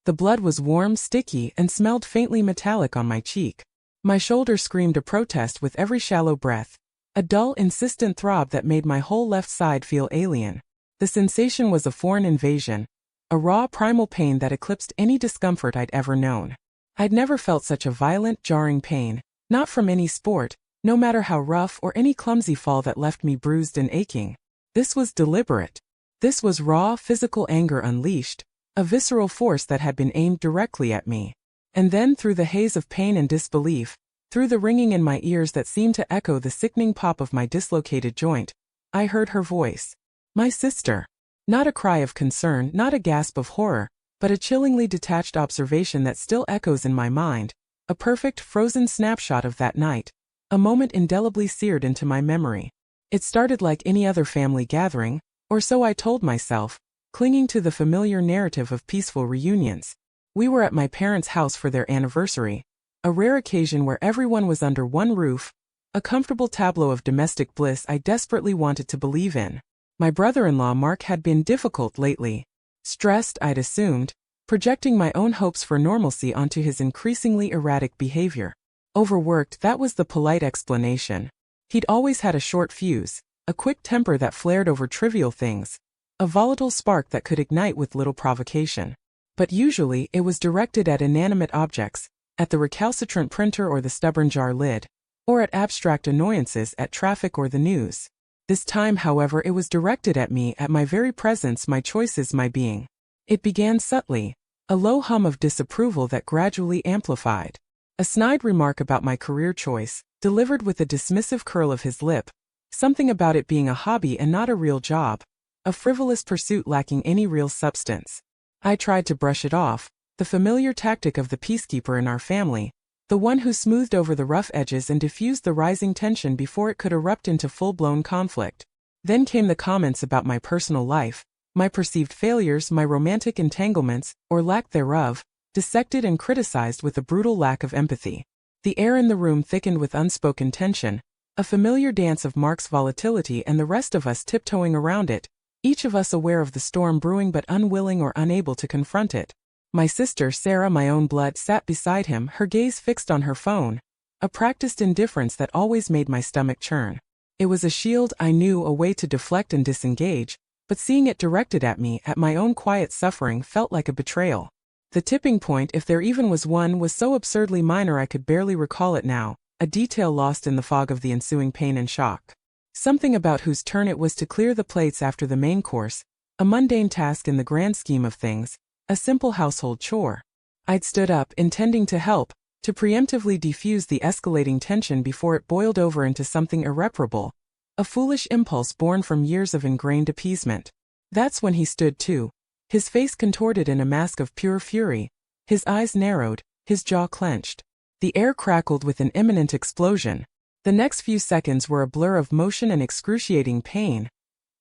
The blood was warm, sticky, and smelled faintly metallic on my cheek. My shoulder screamed a protest with every shallow breath, a dull, insistent throb that made my whole left side feel alien. The sensation was a foreign invasion, a raw, primal pain that eclipsed any discomfort I'd ever known. I'd never felt such a violent, jarring pain, not from any sport, no matter how rough, or any clumsy fall that left me bruised and aching. This was deliberate. This was raw, physical anger unleashed, a visceral force that had been aimed directly at me. And then, through the haze of pain and disbelief, through the ringing in my ears that seemed to echo the sickening pop of my dislocated joint, I heard her voice. My sister. Not a cry of concern, not a gasp of horror, but a chillingly detached observation that still echoes in my mind, a perfect, frozen snapshot of that night, a moment indelibly seared into my memory. It started like any other family gathering, or so I told myself, clinging to the familiar narrative of peaceful reunions. We were at my parents' house for their anniversary, a rare occasion where everyone was under one roof, a comfortable tableau of domestic bliss I desperately wanted to believe in. My brother-in-law Mark had been difficult lately. Stressed, I'd assumed, projecting my own hopes for normalcy onto his increasingly erratic behavior. Overworked, that was the polite explanation. He'd always had a short fuse, a quick temper that flared over trivial things, a volatile spark that could ignite with little provocation. But usually it was directed at inanimate objects, at the recalcitrant printer or the stubborn jar lid, or at abstract annoyances at traffic or the news. This time, however, it was directed at me, at my very presence, my choices, my being. It began subtly, a low hum of disapproval that gradually amplified. A snide remark about my career choice, delivered with a dismissive curl of his lip, something about it being a hobby and not a real job, a frivolous pursuit lacking any real substance. I tried to brush it off, the familiar tactic of the peacekeeper in our family, the one who smoothed over the rough edges and diffused the rising tension before it could erupt into full-blown conflict. Then came the comments about my personal life, my perceived failures, my romantic entanglements, or lack thereof, dissected and criticized with a brutal lack of empathy. The air in the room thickened with unspoken tension, a familiar dance of Mark's volatility and the rest of us tiptoeing around it, each of us aware of the storm brewing but unwilling or unable to confront it. My sister Sarah, my own blood, sat beside him, her gaze fixed on her phone, a practiced indifference that always made my stomach churn. It was a shield, I knew, a way to deflect and disengage, but seeing it directed at me, at my own quiet suffering, felt like a betrayal. The tipping point, if there even was one, was so absurdly minor I could barely recall it now, a detail lost in the fog of the ensuing pain and shock. Something about whose turn it was to clear the plates after the main course, a mundane task in the grand scheme of things, a simple household chore. I'd stood up, intending to help, to preemptively defuse the escalating tension before it boiled over into something irreparable, a foolish impulse born from years of ingrained appeasement. That's when he stood too, his face contorted in a mask of pure fury, his eyes narrowed, his jaw clenched. The air crackled with an imminent explosion. The next few seconds were a blur of motion and excruciating pain,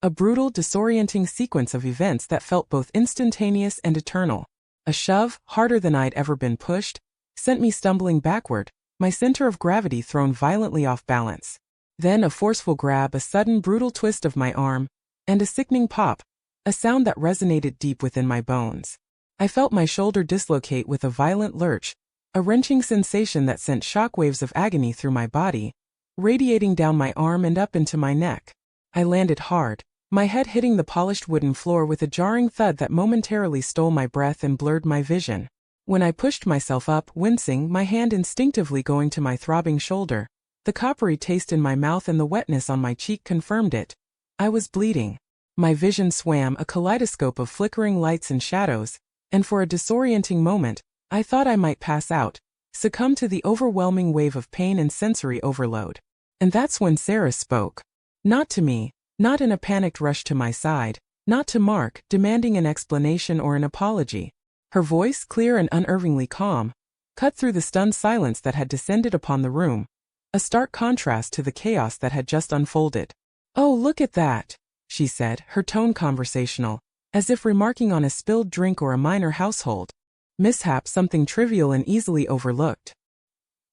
a brutal, disorienting sequence of events that felt both instantaneous and eternal. A shove, harder than I'd ever been pushed, sent me stumbling backward, my center of gravity thrown violently off balance. Then a forceful grab, a sudden brutal twist of my arm, and a sickening pop, a sound that resonated deep within my bones. I felt my shoulder dislocate with a violent lurch, a wrenching sensation that sent shockwaves of agony through my body, radiating down my arm and up into my neck. I landed hard, my head hitting the polished wooden floor with a jarring thud that momentarily stole my breath and blurred my vision. When I pushed myself up, wincing, my hand instinctively going to my throbbing shoulder, the coppery taste in my mouth and the wetness on my cheek confirmed it. I was bleeding. My vision swam, a kaleidoscope of flickering lights and shadows, and for a disorienting moment, I thought I might pass out, succumb to the overwhelming wave of pain and sensory overload. And that's when Sarah spoke. Not to me, not in a panicked rush to my side, not to Mark, demanding an explanation or an apology. Her voice, clear and unervingly calm, cut through the stunned silence that had descended upon the room, a stark contrast to the chaos that had just unfolded. "Oh, look at that," she said, her tone conversational, as if remarking on a spilled drink or a minor household mishap, something trivial and easily overlooked.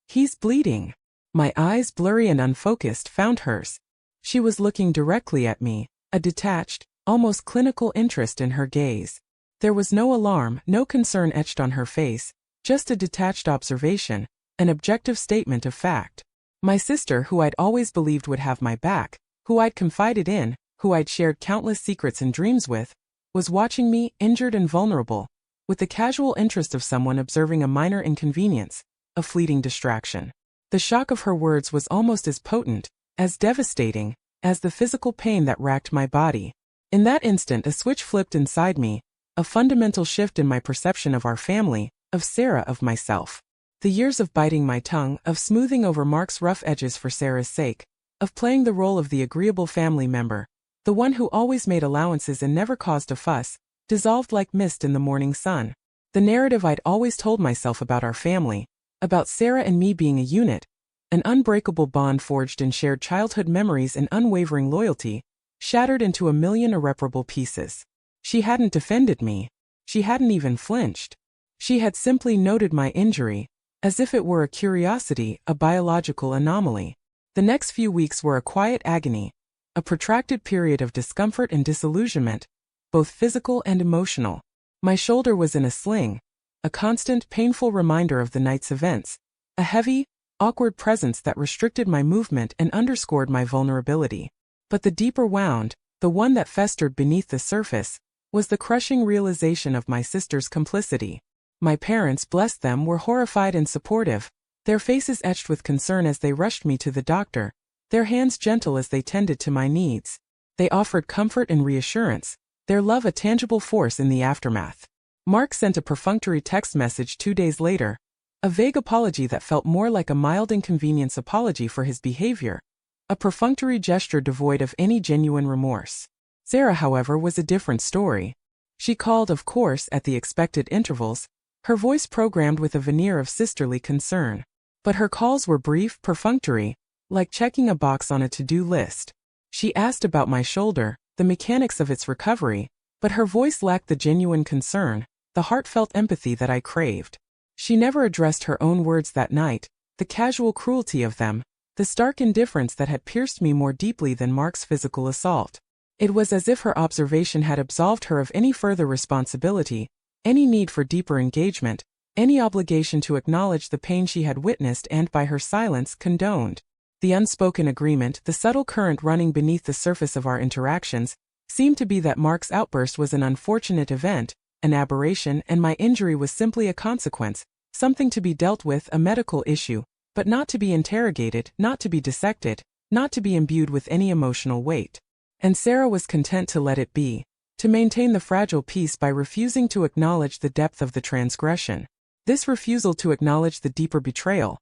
"He's bleeding." My eyes, blurry and unfocused, found hers. She was looking directly at me, a detached, almost clinical interest in her gaze. There was no alarm, no concern etched on her face, just a detached observation, an objective statement of fact. My sister, who I'd always believed would have my back, who I'd confided in, who I'd shared countless secrets and dreams with, was watching me, injured and vulnerable, with the casual interest of someone observing a minor inconvenience, a fleeting distraction. The shock of her words was almost as potent, as devastating, as the physical pain that racked my body. In that instant, a switch flipped inside me, a fundamental shift in my perception of our family, of Sarah, of myself. The years of biting my tongue, of smoothing over Mark's rough edges for Sarah's sake, of playing the role of the agreeable family member, the one who always made allowances and never caused a fuss, dissolved like mist in the morning sun. The narrative I'd always told myself about our family, about Sarah and me being a unit, an unbreakable bond forged in shared childhood memories and unwavering loyalty, shattered into a million irreparable pieces. She hadn't defended me. She hadn't even flinched. She had simply noted my injury, as if it were a curiosity, a biological anomaly. The next few weeks were a quiet agony, a protracted period of discomfort and disillusionment, both physical and emotional. My shoulder was in a sling, a constant, painful reminder of the night's events, a heavy, awkward presence that restricted my movement and underscored my vulnerability. But the deeper wound, the one that festered beneath the surface, was the crushing realization of my sister's complicity. My parents, bless them, were horrified and supportive, their faces etched with concern as they rushed me to the doctor, their hands gentle as they tended to my needs. They offered comfort and reassurance, their love a tangible force in the aftermath. Mark sent a perfunctory text message 2 days later, a vague apology that felt more like a mild inconvenience apology for his behavior, a perfunctory gesture devoid of any genuine remorse. Sarah, however, was a different story. She called, of course, at the expected intervals, her voice programmed with a veneer of sisterly concern. But her calls were brief, perfunctory, like checking a box on a to-do list. She asked about my shoulder, the mechanics of its recovery, but her voice lacked the genuine concern, the heartfelt empathy that I craved. She never addressed her own words that night, the casual cruelty of them, the stark indifference that had pierced me more deeply than Mark's physical assault. It was as if her observation had absolved her of any further responsibility, any need for deeper engagement, any obligation to acknowledge the pain she had witnessed and, by her silence, condoned. The unspoken agreement, the subtle current running beneath the surface of our interactions, seemed to be that Mark's outburst was an unfortunate event, an aberration, and my injury was simply a consequence, something to be dealt with, a medical issue, but not to be interrogated, not to be dissected, not to be imbued with any emotional weight. And Sarah was content to let it be, to maintain the fragile peace by refusing to acknowledge the depth of the transgression. This refusal to acknowledge the deeper betrayal,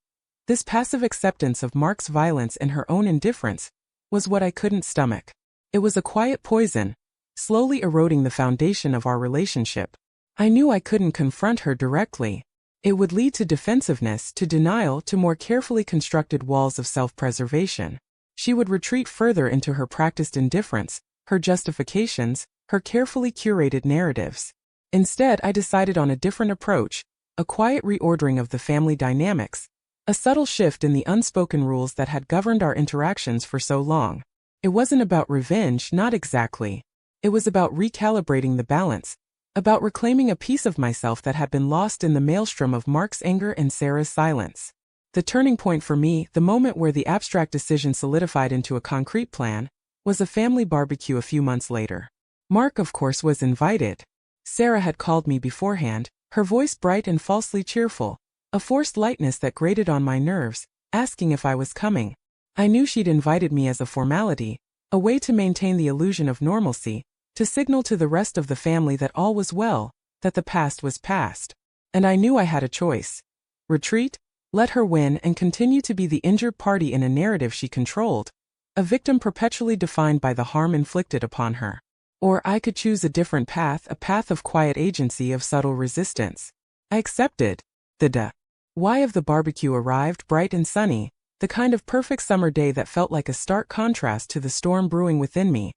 this passive acceptance of Mark's violence and her own indifference, was what I couldn't stomach. It was a quiet poison, slowly eroding the foundation of our relationship. I knew I couldn't confront her directly. It would lead to defensiveness, to denial, to more carefully constructed walls of self-preservation. She would retreat further into her practiced indifference, her justifications, her carefully curated narratives. Instead, I decided on a different approach, a quiet reordering of the family dynamics, a subtle shift in the unspoken rules that had governed our interactions for so long. It wasn't about revenge, not exactly. It was about recalibrating the balance, about reclaiming a piece of myself that had been lost in the maelstrom of Mark's anger and Sarah's silence. The turning point for me, the moment where the abstract decision solidified into a concrete plan, was a family barbecue a few months later. Mark, of course, was invited. Sarah had called me beforehand, her voice bright and falsely cheerful, a forced lightness that grated on my nerves, asking if I was coming. I knew she'd invited me as a formality, a way to maintain the illusion of normalcy, to signal to the rest of the family that all was well, that the past was past. And I knew I had a choice. Retreat, let her win, and continue to be the injured party in a narrative she controlled, a victim perpetually defined by the harm inflicted upon her. Or I could choose a different path, a path of quiet agency, of subtle resistance. I accepted. The why of the barbecue arrived, bright and sunny, the kind of perfect summer day that felt like a stark contrast to the storm brewing within me,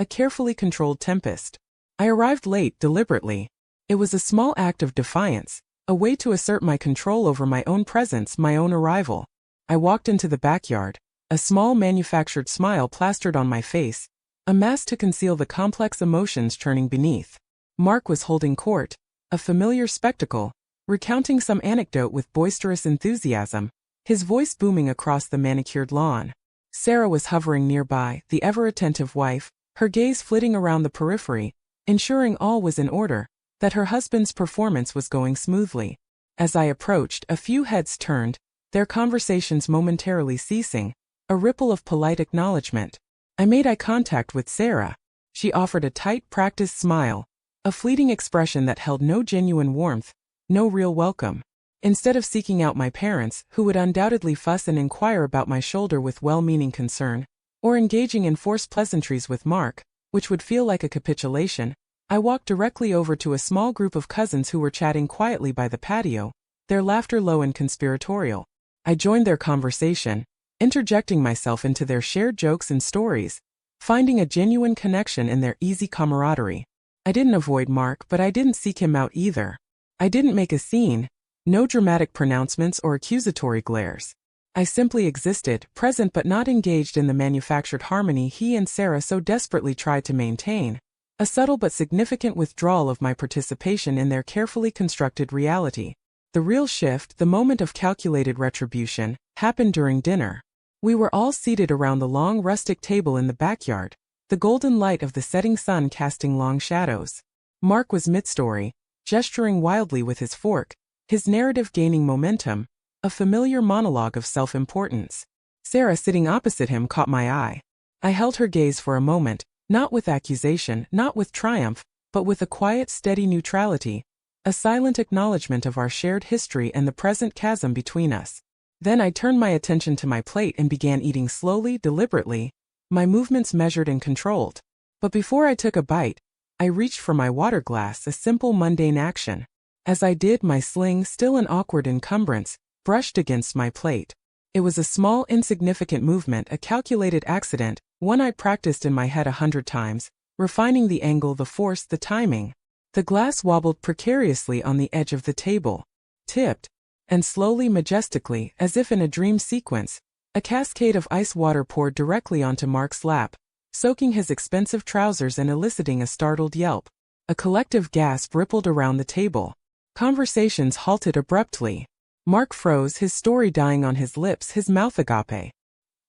a carefully controlled tempest. I arrived late, deliberately. It was a small act of defiance, a way to assert my control over my own presence, my own arrival. I walked into the backyard, a small manufactured smile plastered on my face, a mask to conceal the complex emotions churning beneath. Mark was holding court, a familiar spectacle, recounting some anecdote with boisterous enthusiasm, his voice booming across the manicured lawn. Sarah was hovering nearby, the ever-attentive wife, her gaze flitting around the periphery, ensuring all was in order, that her husband's performance was going smoothly. As I approached, a few heads turned, their conversations momentarily ceasing, a ripple of polite acknowledgement. I made eye contact with Sarah. She offered a tight, practiced smile, a fleeting expression that held no genuine warmth, no real welcome. Instead of seeking out my parents, who would undoubtedly fuss and inquire about my shoulder with well-meaning concern, or engaging in forced pleasantries with Mark, which would feel like a capitulation, I walked directly over to a small group of cousins who were chatting quietly by the patio, their laughter low and conspiratorial. I joined their conversation, interjecting myself into their shared jokes and stories, finding a genuine connection in their easy camaraderie. I didn't avoid Mark, but I didn't seek him out either. I didn't make a scene, no dramatic pronouncements or accusatory glares. I simply existed, present but not engaged in the manufactured harmony he and Sarah so desperately tried to maintain, a subtle but significant withdrawal of my participation in their carefully constructed reality. The real shift, the moment of calculated retribution, happened during dinner. We were all seated around the long rustic table in the backyard, the golden light of the setting sun casting long shadows. Mark was mid-story, gesturing wildly with his fork, his narrative gaining momentum, a familiar monologue of self-importance. Sarah sitting opposite him caught my eye. I held her gaze for a moment, not with accusation, not with triumph, but with a quiet, steady neutrality, a silent acknowledgement of our shared history and the present chasm between us. Then I turned my attention to my plate and began eating slowly, deliberately, my movements measured and controlled. But before I took a bite, I reached for my water glass, a simple mundane action. As I did, my sling, still an awkward encumbrance, brushed against my plate. It was a small, insignificant movement, a calculated accident, one I practiced in my head 100 times, refining the angle, the force, the timing. The glass wobbled precariously on the edge of the table, tipped, and slowly, majestically, as if in a dream sequence, a cascade of ice water poured directly onto Mark's lap, soaking his expensive trousers and eliciting a startled yelp. A collective gasp rippled around the table. Conversations halted abruptly. Mark froze, his story dying on his lips, his mouth agape.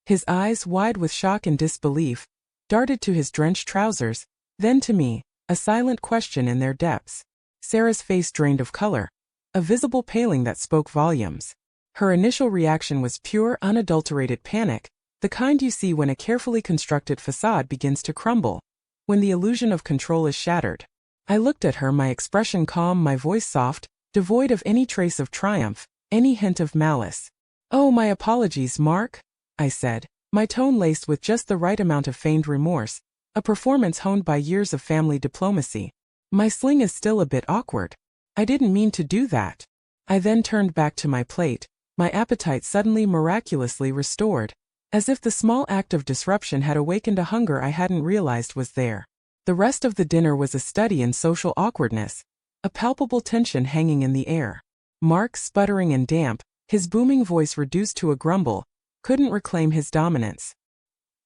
His eyes, wide with shock and disbelief, darted to his drenched trousers, then to me, a silent question in their depths. Sarah's face drained of color, a visible paling that spoke volumes. Her initial reaction was pure, unadulterated panic, the kind you see when a carefully constructed facade begins to crumble, when the illusion of control is shattered. I looked at her, my expression calm, my voice soft, devoid of any trace of triumph, any hint of malice. "Oh, my apologies, Mark," I said, my tone laced with just the right amount of feigned remorse, a performance honed by years of family diplomacy. "My sling is still a bit awkward. I didn't mean to do that." I then turned back to my plate, my appetite suddenly miraculously restored, as if the small act of disruption had awakened a hunger I hadn't realized was there. The rest of the dinner was a study in social awkwardness, a palpable tension hanging in the air. Mark, sputtering and damp, his booming voice reduced to a grumble, couldn't reclaim his dominance.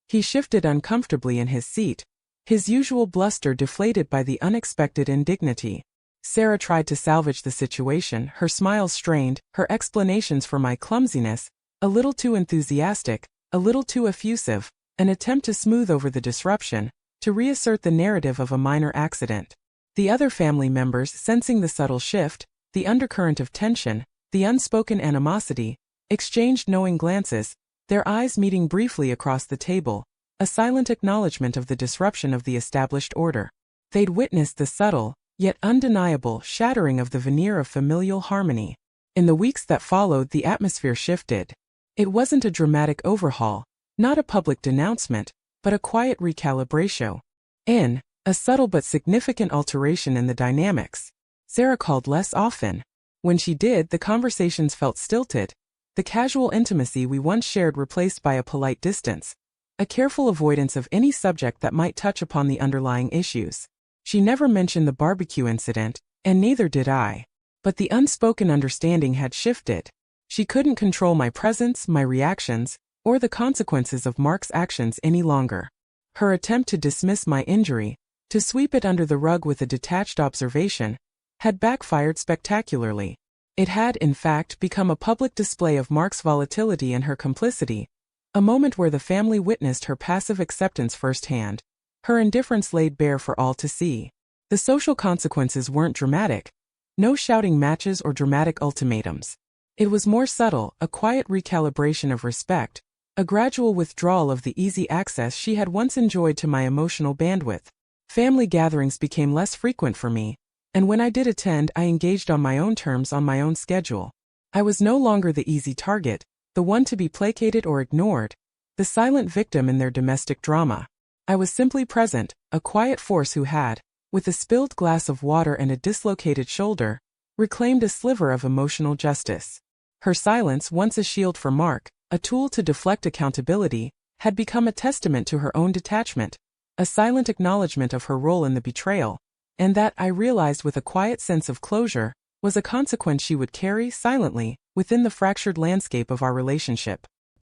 He shifted uncomfortably in his seat, his usual bluster deflated by the unexpected indignity. Sarah tried to salvage the situation, her smile strained, her explanations for my clumsiness, a little too enthusiastic, a little too effusive, an attempt to smooth over the disruption, to reassert the narrative of a minor accident. The other family members, sensing the subtle shift, the undercurrent of tension, the unspoken animosity, exchanged knowing glances, their eyes meeting briefly across the table, a silent acknowledgement of the disruption of the established order. They'd witnessed the subtle, yet undeniable, shattering of the veneer of familial harmony. In the weeks that followed, the atmosphere shifted. It wasn't a dramatic overhaul, not a public denouncement, but a quiet recalibration. A subtle but significant alteration in the dynamics. Sarah called less often. When she did, the conversations felt stilted, the casual intimacy we once shared replaced by a polite distance, a careful avoidance of any subject that might touch upon the underlying issues. She never mentioned the barbecue incident, and neither did I. But the unspoken understanding had shifted. She couldn't control my presence, my reactions, or the consequences of Mark's actions any longer. Her attempt to dismiss my injury, To sweep it under the rug with a detached observation had backfired spectacularly. It had, in fact, become a public display of Mark's volatility and her complicity, a moment where the family witnessed her passive acceptance firsthand, her indifference laid bare for all to see. The social consequences weren't dramatic, no shouting matches or dramatic ultimatums. It was more subtle, a quiet recalibration of respect, a gradual withdrawal of the easy access she had once enjoyed to my emotional bandwidth. Family gatherings became less frequent for me, and when I did attend, I engaged on my own terms on my own schedule. I was no longer the easy target, the one to be placated or ignored, the silent victim in their domestic drama. I was simply present, a quiet force who had, with a spilled glass of water and a dislocated shoulder, reclaimed a sliver of emotional justice. Her silence, once a shield for Mark, a tool to deflect accountability, had become a testament to her own detachment, a silent acknowledgement of her role in the betrayal, and that, I realized with a quiet sense of closure, was a consequence she would carry silently within the fractured landscape of our relationship.